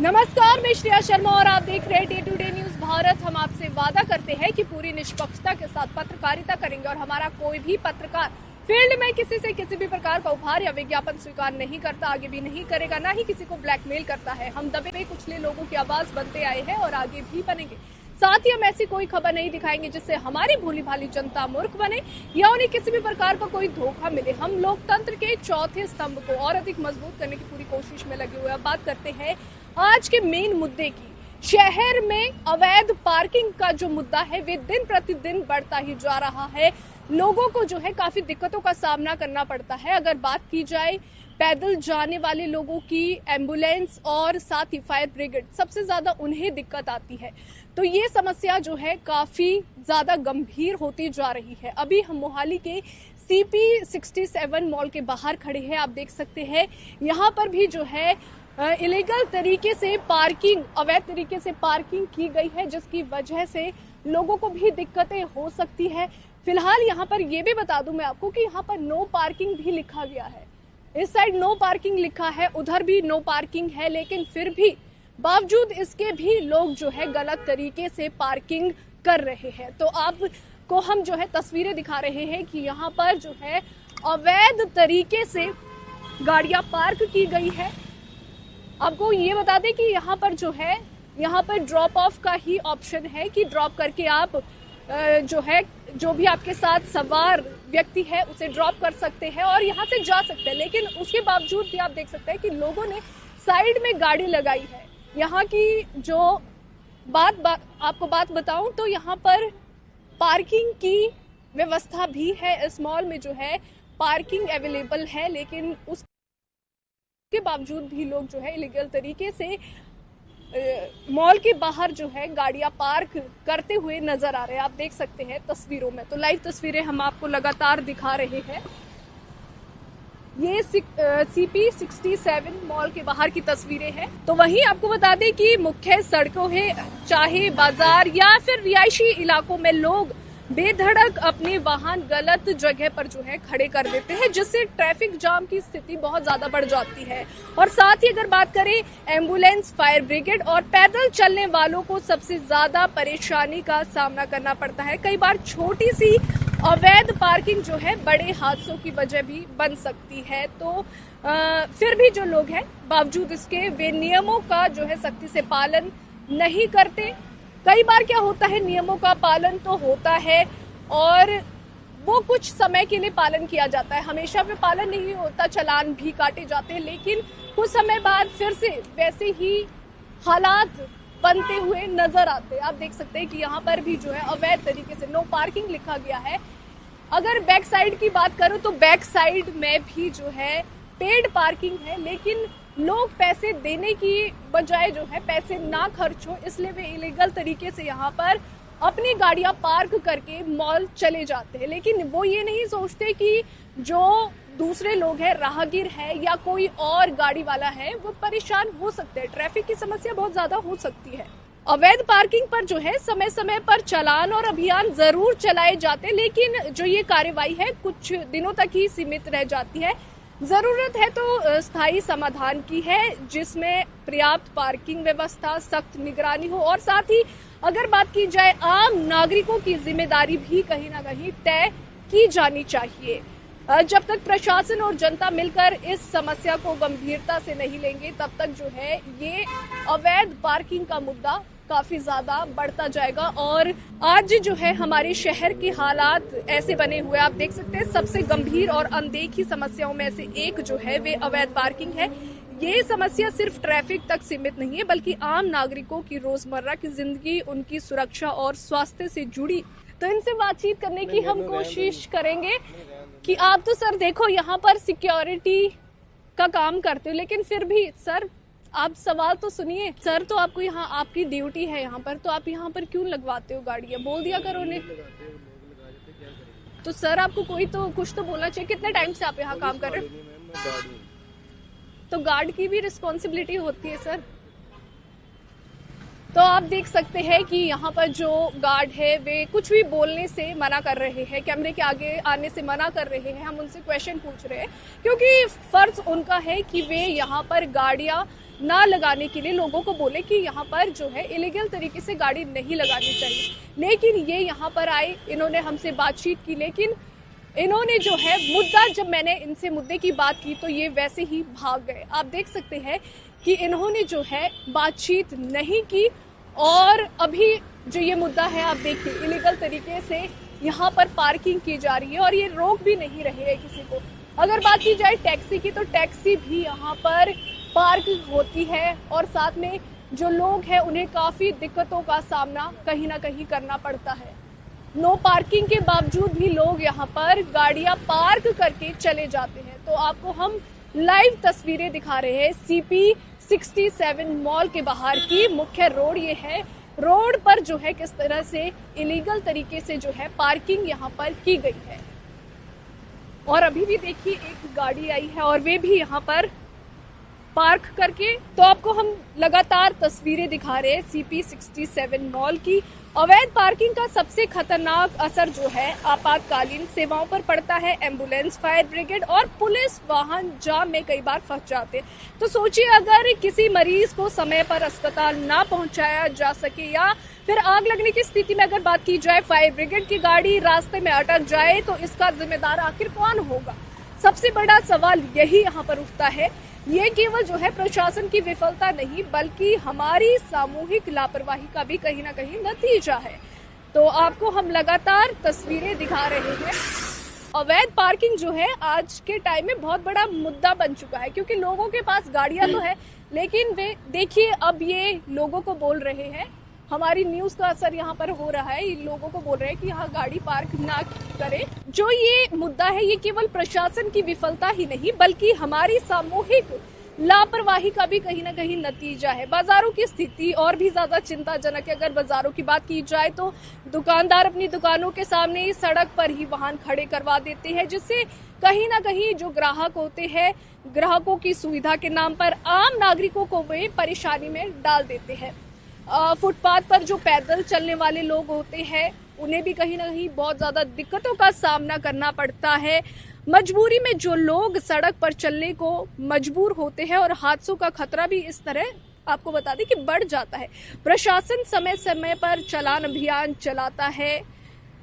नमस्कार, मैं श्रेया शर्मा और आप देख रहे हैं day to day news Bharat. हम आपसे वादा करते हैं कि पूरी निष्पक्षता के साथ पत्रकारिता करेंगे और हमारा कोई भी पत्रकार फील्ड में किसी से किसी भी प्रकार का उपहार या विज्ञापन स्वीकार नहीं करता, आगे भी नहीं करेगा, ना ही किसी को ब्लैकमेल करता है। हम दबे कुचले लोगों की आवाज बनते आए हैं और आगे भी बनेंगे। साथ ही हम ऐसी कोई खबर नहीं दिखाएंगे जिससे हमारी भोली भाली जनता मूर्ख बने या उन्हें किसी भी प्रकार का कोई धोखा मिले। हम लोकतंत्र के चौथे स्तंभ को और अधिक मजबूत करने की पूरी कोशिश में लगे हुए। अब बात करते हैं आज के मेन मुद्दे की। शहर में अवैध पार्किंग का जो मुद्दा है वे दिन प्रतिदिन बढ़ता ही जा रहा है। लोगों को जो है काफी दिक्कतों का सामना करना पड़ता है। अगर बात की जाए पैदल जाने वाले लोगों की, एम्बुलेंस और साथ ही फायर ब्रिगेड, सबसे ज्यादा उन्हें दिक्कत आती है। तो ये समस्या जो है काफी ज्यादा गंभीर होती जा रही है। अभी हम मोहाली के CP 67 मॉल के बाहर खड़े हैं। आप देख सकते हैं यहाँ पर भी जो है इलीगल तरीके से पार्किंग, अवैध तरीके से पार्किंग की गई है, जिसकी वजह से लोगों को भी दिक्कतें हो सकती है। फिलहाल यहाँ पर ये भी बता दूं मैं आपको कि यहाँ पर नो पार्किंग भी लिखा गया है। इस साइड नो पार्किंग लिखा है, उधर भी नो पार्किंग है, लेकिन फिर भी बावजूद इसके भी लोग जो है गलत तरीके से पार्किंग कर रहे हैं। तो आपको हम जो है तस्वीरें दिखा रहे हैं कि यहाँ पर जो है अवैध तरीके से गाड़ियां पार्क की गई है। आपको ये बता दें कि यहाँ पर जो है, यहाँ पर ड्रॉप ऑफ का ही ऑप्शन है कि ड्रॉप करके आप जो है, जो भी आपके साथ सवार व्यक्ति है उसे ड्रॉप कर सकते हैं और यहाँ से जा सकते हैं। लेकिन उसके बावजूद भी आप देख सकते हैं कि लोगों ने साइड में गाड़ी लगाई है। यहाँ की जो आपको बात बताऊं तो यहाँ पर पार्किंग की व्यवस्था भी है। इस मॉल में जो है पार्किंग अवेलेबल है, लेकिन उसके बावजूद भी लोग जो है इलीगल तरीके से मॉल के बाहर जो है गाड़ियां पार्क करते हुए नजर आ रहे हैं। आप देख सकते हैं तस्वीरों में, तो लाइव तस्वीरें हम आपको लगातार दिखा रहे हैं। ये CP 67 मॉल के बाहर की तस्वीरें हैं। तो वहीं आपको बता दें कि मुख्य सड़कों है, चाहे बाजार या फिर रिहायशी इलाकों में लोग बेधड़क अपने वाहन गलत जगह पर जो है खड़े कर देते हैं, जिससे ट्रैफिक जाम की स्थिति बहुत ज्यादा बढ़ जाती है। और साथ ही अगर बात करें एम्बुलेंस, फायर ब्रिगेड और पैदल चलने वालों को सबसे ज्यादा परेशानी का सामना करना पड़ता है। कई बार छोटी सी अवैध पार्किंग जो है बड़े हादसों की वजह भी बन सकती है। तो फिर भी जो लोग हैं बावजूद इसके वे नियमों का जो है सख्ती से पालन नहीं करते। कई बार क्या होता है, नियमों का पालन तो होता है और वो कुछ समय के लिए पालन किया जाता है, हमेशा पे पालन नहीं होता, चालान भी काटे जाते हैं, लेकिन कुछ समय बाद फिर से वैसे ही हालात बनते हुए नजर आते हैं। आप देख सकते हैं कि यहाँ पर भी जो है अवैध तरीके से नो पार्किंग लिखा गया है। अगर बैक साइड की बात करूं तो बैक साइड में भी जो है पेड पार्किंग है, लेकिन लोग पैसे देने की बजाय जो है पैसे ना खर्च हो, इसलिए वे इलीगल तरीके से यहाँ पर अपनी गाड़ियां पार्क करके मॉल चले जाते हैं। लेकिन वो ये नहीं सोचते कि जो दूसरे लोग हैं, राहगीर है या कोई और गाड़ी वाला है, वो परेशान हो सकते हैं। ट्रैफिक की समस्या बहुत ज्यादा हो सकती है। अवैध पार्किंग पर जो है समय समय पर चालान और अभियान जरूर चलाए जाते हैं, लेकिन जो ये कार्रवाई है कुछ दिनों तक ही सीमित रह जाती है। जरूरत है तो स्थायी समाधान की है, जिसमें पर्याप्त पार्किंग व्यवस्था, सख्त निगरानी हो और साथ ही अगर बात की जाए आम नागरिकों की जिम्मेदारी भी कहीं ना कहीं तय की जानी चाहिए। जब तक प्रशासन और जनता मिलकर इस समस्या को गंभीरता से नहीं लेंगे, तब तक जो है ये अवैध पार्किंग का मुद्दा काफी ज्यादा बढ़ता जाएगा। और आज जो है हमारे शहर के हालात ऐसे बने हुए, आप देख सकते हैं सबसे गंभीर और अनदेखी समस्याओं में से एक जो है वे अवैध पार्किंग है। ये समस्या सिर्फ ट्रैफिक तक सीमित नहीं है, बल्कि आम नागरिकों की रोजमर्रा की जिंदगी, उनकी सुरक्षा और स्वास्थ्य से जुड़ी। तो इनसे बातचीत करने की हम कोशिश करेंगे कि आप तो सर देखो यहाँ पर सिक्योरिटी का काम करते हो, लेकिन फिर भी सर आप सवाल तो सुनिए। सर तो आपको यहाँ, आपकी ड्यूटी है यहाँ पर, तो आप यहाँ पर क्यों लगवाते हो गाड़ियाँ? बोल दिया करो उन्हें। तो सर आपको कोई तो कुछ तो बोलना चाहिए। कितने टाइम से आप यहाँ काम कर रहे हो? तो गार्ड की भी रिस्पॉन्सिबिलिटी होती है सर। तो आप देख सकते हैं कि यहाँ पर जो गार्ड है वे कुछ भी बोलने से मना कर रहे हैं, कैमरे के आगे आने से मना कर रहे हैं। हम उनसे क्वेश्चन पूछ रहे हैं क्योंकि फर्ज उनका है कि वे यहाँ पर गाड़ियाँ ना लगाने के लिए लोगों को बोले कि यहाँ पर जो है इलीगल तरीके से गाड़ी नहीं लगानी चाहिए। लेकिन ये यहाँ पर आए, इन्होंने हमसे बातचीत की, लेकिन इन्होंने जो है मुद्दा, जब मैंने इनसे मुद्दे की बात की तो ये वैसे ही भाग गए। आप देख सकते हैं कि इन्होंने जो है बातचीत नहीं की और अभी जो ये मुद्दा है, आप देखिए इलीगल तरीके से यहाँ पर पार्किंग की जा रही है और ये रोक भी नहीं रहे हैं किसी को। अगर बात की जाए टैक्सी की, तो टैक्सी भी यहाँ पर पार्क होती है और साथ में जो लोग हैं उन्हें काफ़ी दिक्कतों का सामना कहीं ना कहीं करना पड़ता है। नो पार्किंग के बावजूद भी लोग यहाँ पर गाड़ियाँ पार्क करके चले जाते हैं। तो आपको हम लाइव तस्वीरें दिखा रहे हैं CP 67 मॉल के बाहर की। मुख्य रोड ये है, रोड पर जो है किस तरह से इलीगल तरीके से जो है पार्किंग यहाँ पर की गई है। और अभी भी देखिए एक गाड़ी आई है और वे भी यहाँ पर पार्क करके, तो आपको हम लगातार तस्वीरें दिखा रहे हैं CP 67 मॉल की। अवैध पार्किंग का सबसे खतरनाक असर जो है आपातकालीन सेवाओं पर पड़ता है। एम्बुलेंस, फायर ब्रिगेड और पुलिस वाहन जाम में कई बार फंस जाते हैं। तो सोचिए अगर किसी मरीज को समय पर अस्पताल ना पहुंचाया जा सके या फिर आग लगने की स्थिति में अगर बात की जाए, फायर ब्रिगेड की गाड़ी रास्ते में अटक जाए तो इसका जिम्मेदार आखिर कौन होगा? सबसे बड़ा सवाल यही यहाँ पर उठता है। ये केवल जो है प्रशासन की विफलता नहीं बल्कि हमारी सामूहिक लापरवाही का भी कहीं ना कहीं नतीजा है। तो आपको हम लगातार तस्वीरें दिखा रहे हैं। अवैध पार्किंग जो है आज के टाइम में बहुत बड़ा मुद्दा बन चुका है, क्योंकि लोगों के पास गाड़ियां तो है लेकिन वे देखिए अब ये लोगों को बोल रहे हैं, हमारी न्यूज का असर यहाँ पर हो रहा है, लोगों को बोल रहे हैं कि यहाँ गाड़ी पार्क ना करें। जो ये मुद्दा है ये केवल प्रशासन की विफलता ही नहीं बल्कि हमारी सामूहिक लापरवाही का भी कहीं ना कहीं नतीजा है। बाजारों की स्थिति और भी ज्यादा चिंताजनक है। अगर बाजारों की बात की जाए तो दुकानदार अपनी दुकानों के सामने सड़क पर ही वाहन खड़े करवा देते हैं, जिससे कहीं ना कहीं जो ग्राहक होते हैं, ग्राहकों की सुविधा के नाम पर आम नागरिकों को वे परेशानी में डाल देते हैं। फुटपाथ पर जो पैदल चलने वाले लोग होते हैं उन्हें भी कहीं ना कहीं बहुत ज्यादा दिक्कतों का सामना करना पड़ता है। मजबूरी में जो लोग सड़क पर चलने को मजबूर होते हैं और हादसों का खतरा भी इस तरह आपको बता दें कि बढ़ जाता है। प्रशासन समय समय पर चालान अभियान चलाता है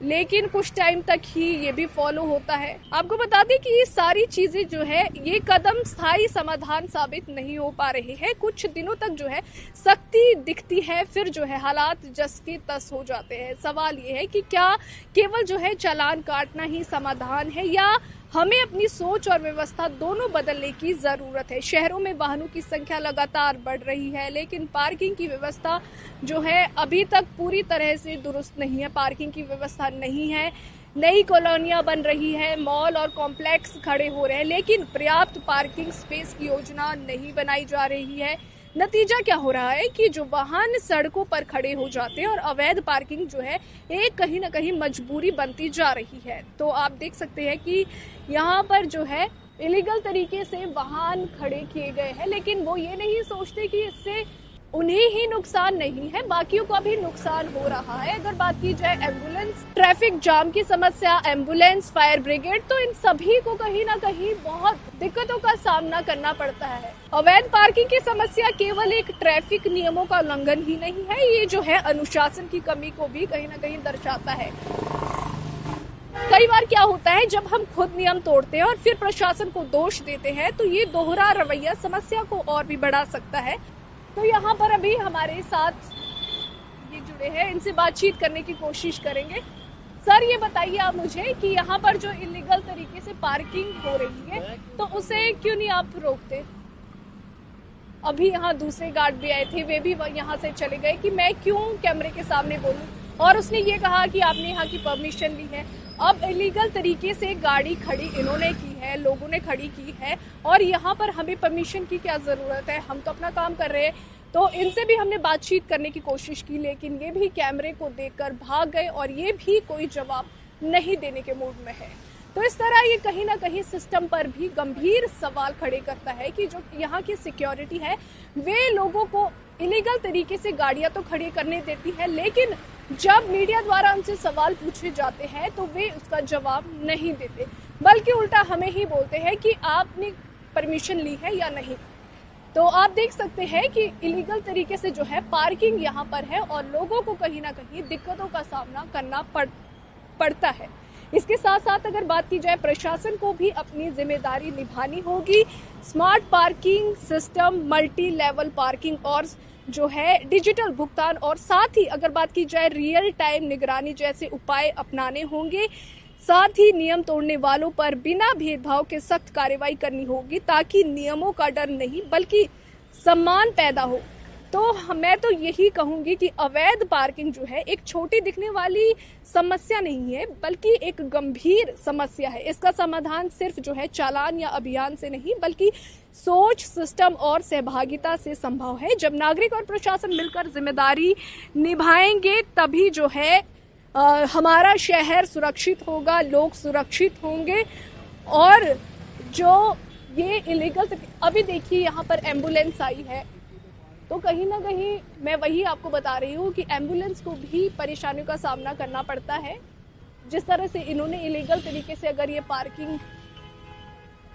लेकिन कुछ टाइम तक ही ये भी फॉलो होता है। आपको बता दें कि ये सारी चीजें जो है ये कदम स्थायी समाधान साबित नहीं हो पा रहे हैं। कुछ दिनों तक जो है सख्ती दिखती है, फिर जो है हालात जस के तस हो जाते हैं। सवाल ये है कि क्या केवल जो है चालान काटना ही समाधान है या हमें अपनी सोच और व्यवस्था दोनों बदलने की जरूरत है। शहरों में वाहनों की संख्या लगातार बढ़ रही है लेकिन पार्किंग की व्यवस्था जो है अभी तक पूरी तरह से दुरुस्त नहीं है। पार्किंग की व्यवस्था नहीं है, नई कॉलोनियां बन रही है, मॉल और कॉम्प्लेक्स खड़े हो रहे हैं लेकिन पर्याप्त पार्किंग स्पेस की योजना नहीं बनाई जा रही है। नतीजा क्या हो रहा है कि जो वाहन सड़कों पर खड़े हो जाते हैं और अवैध पार्किंग जो है एक कहीं ना कहीं मजबूरी बनती जा रही है। तो आप देख सकते हैं कि यहाँ पर जो है इलीगल तरीके से वाहन खड़े किए गए हैं लेकिन वो ये नहीं सोचते कि इससे उन्हें ही नुकसान नहीं है, बाकियों का भी नुकसान हो रहा है। अगर बात की जाए एम्बुलेंस, ट्रैफिक जाम की समस्या, एम्बुलेंस, फायर ब्रिगेड, तो इन सभी को कहीं ना कहीं बहुत दिक्कतों का सामना करना पड़ता है। अवैध पार्किंग की समस्या केवल एक ट्रैफिक नियमों का उल्लंघन ही नहीं है, ये जो है अनुशासन की कमी को भी कहीं ना कहीं दर्शाता है। कई बार क्या होता है जब हम खुद नियम तोड़ते हैं और फिर प्रशासन को दोष देते हैं तो ये दोहरा रवैया समस्या को और भी बढ़ा सकता है। तो यहाँ पर अभी हमारे साथ ये जुड़े हैं, इनसे बातचीत करने की कोशिश करेंगे। सर ये बताइए आप मुझे कि यहाँ पर जो इलीगल तरीके से पार्किंग हो रही है तो उसे क्यों नहीं आप रोकते? अभी यहाँ दूसरे गार्ड भी आए थे, वे भी यहाँ से चले गए कि मैं क्यों कैमरे के सामने बोलूं, और उसने ये कहा कि आपने यहाँ की परमिशन ली है। अब इलीगल तरीके से गाड़ी खड़ी इन्होंने की है, लोगों ने खड़ी की है और यहाँ पर हमें परमिशन की क्या जरूरत है, हम तो अपना काम कर रहे हैं। तो इनसे भी हमने बातचीत करने की कोशिश की लेकिन ये भी कैमरे को देखकर भाग गए और ये भी कोई जवाब नहीं देने के मूड में है। तो इस तरह ये कहीं ना कहीं सिस्टम पर भी गंभीर सवाल खड़े करता है कि जो यहाँ की सिक्योरिटी है वे लोगों को इलीगल तरीके से गाड़ियां तो खड़ी करने देती है लेकिन जब मीडिया द्वारा उनसे सवाल पूछे जाते हैं तो वे उसका जवाब नहीं देते, बल्कि उल्टा हमें ही बोलते हैं कि आपने परमिशन ली है या नहीं। तो आप देख सकते हैं कि इलीगल तरीके से जो है पार्किंग यहाँ पर है और लोगों को कहीं ना कहीं दिक्कतों का सामना करना पड़ता है। इसके साथ साथ अगर बात की जाए, प्रशासन को भी अपनी जिम्मेदारी निभानी होगी। Smart parking system, multi level parking और जो है डिजिटल भुगतान और साथ ही अगर बात की जाए रियल टाइम निगरानी जैसे उपाय अपनाने होंगे। साथ ही नियम तोड़ने वालों पर बिना भेदभाव के सख्त कार्रवाई करनी होगी ताकि नियमों का डर नहीं बल्कि सम्मान पैदा हो। तो मैं तो यही कहूंगी कि अवैध पार्किंग जो है एक छोटी दिखने वाली समस्या नहीं है बल्कि एक गंभीर समस्या है। इसका समाधान सिर्फ जो है चालान या अभियान से नहीं बल्कि सोच, सिस्टम और सहभागिता से संभव है। जब नागरिक और प्रशासन मिलकर जिम्मेदारी निभाएंगे तभी जो है हमारा शहर सुरक्षित होगा, लोग सुरक्षित होंगे। और जो ये इलीगल, अभी देखिए यहाँ पर एम्बुलेंस आई है तो कहीं ना कहीं मैं वही आपको बता रही हूँ कि एम्बुलेंस को भी परेशानियों का सामना करना पड़ता है। जिस तरह से इन्होंने इलीगल तरीके से अगर ये पार्किंग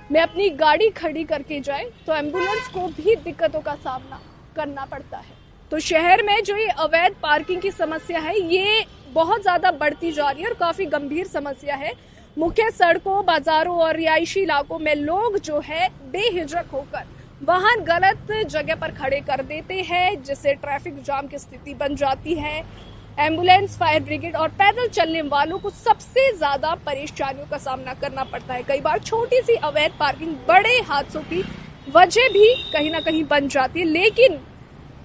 में अपनी गाड़ी खड़ी करके जाए तो एम्बुलेंस को भी दिक्कतों का सामना करना पड़ता है। तो शहर में जो ये अवैध पार्किंग की समस्या है ये बहुत ज्यादा बढ़ती जा रही है और काफी गंभीर समस्या है। मुख्य सड़कों, बाजारों और रिहायशी इलाकों में लोग जो है बेहिचक होकर वाहन गलत जगह पर खड़े कर देते हैं जिससे ट्रैफिक जाम की स्थिति बन जाती है। एम्बुलेंस, फायर ब्रिगेड और पैदल चलने वालों को सबसे ज्यादा परेशानियों का सामना करना पड़ता है। कई बार छोटी सी अवैध पार्किंग बड़े हादसों की वजह भी कहीं ना कहीं बन जाती है, लेकिन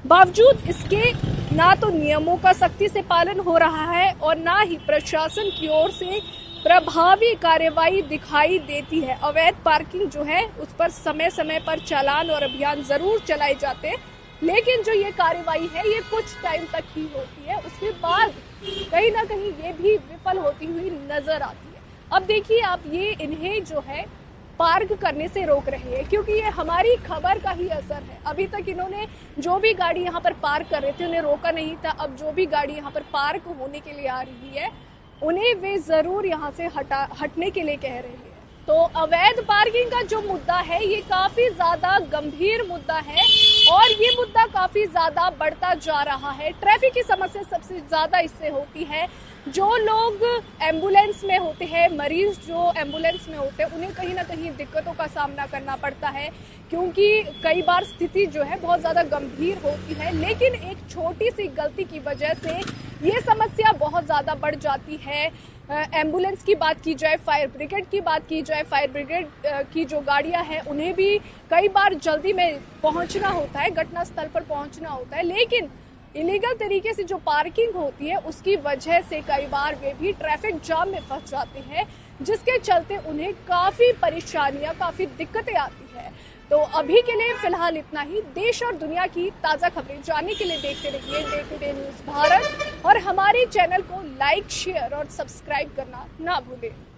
बावजूद इसके ना तो नियमों का सख्ती से पालन हो रहा है और ना ही प्रशासन की ओर से प्रभावी कार्यवाही दिखाई देती है। अवैध पार्किंग जो है उस पर समय समय पर चालान और अभियान जरूर चलाए जाते हैं, लेकिन जो ये कार्यवाही है ये कुछ टाइम तक ही होती है, उसके बाद कहीं ना कहीं ये भी विफल होती हुई नजर आती है। अब देखिए आप, ये इन्हें जो है पार्क करने से रोक रहे हैं क्योंकि ये हमारी खबर का ही असर है। अभी तक इन्होंने जो भी गाड़ी यहाँ पर पार्क कर रहे थे उन्हें रोका नहीं था। अब जो भी गाड़ी यहाँ पर पार्क होने के लिए आ रही है उन्हें वे जरूर यहाँ से हटने के लिए कह रहे हैं। तो अवैध पार्किंग का जो मुद्दा है ये काफी ज्यादा गंभीर मुद्दा है और ये मुद्दा काफी ज्यादा बढ़ता जा रहा है। ट्रैफिक की समस्या सबसे ज्यादा इससे होती है। जो लोग एम्बुलेंस में होते हैं, मरीज जो एम्बुलेंस में होते हैं, उन्हें कहीं ना कहीं दिक्कतों का सामना करना पड़ता है क्योंकि कई बार स्थिति जो है बहुत ज्यादा गंभीर होती है, लेकिन एक छोटी सी गलती की वजह से ये समस्या बहुत ज्यादा बढ़ जाती है। एम्बुलेंस की बात की जाए, फायर ब्रिगेड की बात की जाए, फायर ब्रिगेड की जो गाड़ियां हैं उन्हें भी कई बार जल्दी में पहुंचना होता है, घटना स्थल पर पहुंचना होता है, लेकिन इलीगल तरीके से जो पार्किंग होती है उसकी वजह से कई बार वे भी ट्रैफिक जाम में फंस जाते हैं जिसके चलते उन्हें काफी परेशानियां, काफी दिक्कतें आती है। तो अभी के लिए फिलहाल इतना ही। देश और दुनिया की ताजा खबरें जानने के लिए देखते रहिए day to day news Bharat और हमारे चैनल को लाइक, शेयर और सब्सक्राइब करना ना भूलें।